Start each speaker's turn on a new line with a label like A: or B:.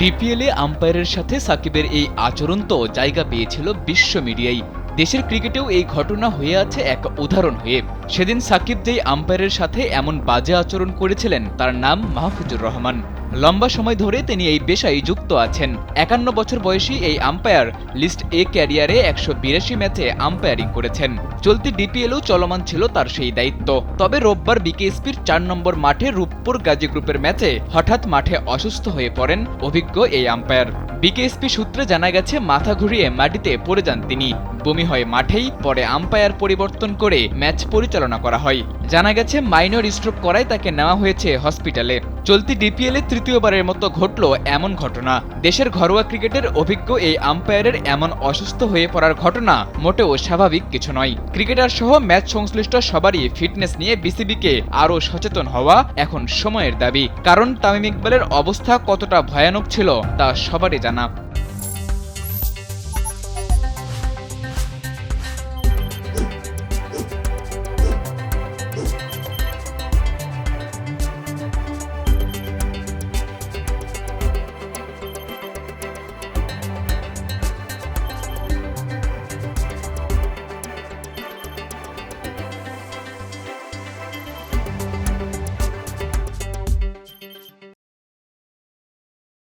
A: ডিপিএলে আম্পায়ারের সাথে সাকিবের এই আচরণ তো জায়গা পেয়েছিল বিশ্ব মিডিয়ায়। দেশের ক্রিকেটেও এই ঘটনা হয়ে আছে এক উদাহরণ হয়ে। সেদিন সাকিব যেই আম্পায়ারের সাথে এমন বাজে আচরণ করেছিলেন তার নাম মাহফুজুর রহমান। লম্বা সময় ধরে তিনি এই পেশায় যুক্ত আছেন। ৫১ বছর বয়সী এই আম্পায়ার লিস্ট এ ক্যারিয়ারে ১৮২ ম্যাচে আম্পায়ারিং করেছেন। চলতি ডিপিএলও চলমান ছিল তার সেই দায়িত্ব। তবে রোববার বিকেএসপির ৪ নম্বর মাঠে রূপপুর গাজী গ্রুপের ম্যাচে হঠাৎ মাঠে অসুস্থ হয়ে পড়েন অভিজ্ঞ এই আম্পায়ার। বিকেএসপি সূত্রে জানা গেছে মাথা ঘুরিয়ে মাটিতে পড়ে যান তিনি। বমি হয় মাঠেই, পরে আম্পায়ার পরিবর্তন করে ম্যাচ পরিচালনা করা হয়। জানা গেছে মাইনর স্ট্রোক করায় তাকে নেওয়া হয়েছে হসপিটালে। চলতি ডিপিএলে তৃতীয়বারের মতো ঘটল এমন ঘটনা। দেশের ঘরোয়া ক্রিকেটের অভিজ্ঞ এই আম্পায়ারের এমন অসুস্থ হয়ে পড়ার ঘটনা মোটেও স্বাভাবিক কিছু নয়। ক্রিকেটার সহ ম্যাচ সংশ্লিষ্ট সবারই ফিটনেস নিয়ে বিসিবিকে আরও সচেতন হওয়া এখন সময়ের দাবি। কারণ তামিম ইকবালের অবস্থা কতটা ভয়ানক ছিল তা সবারই জানা।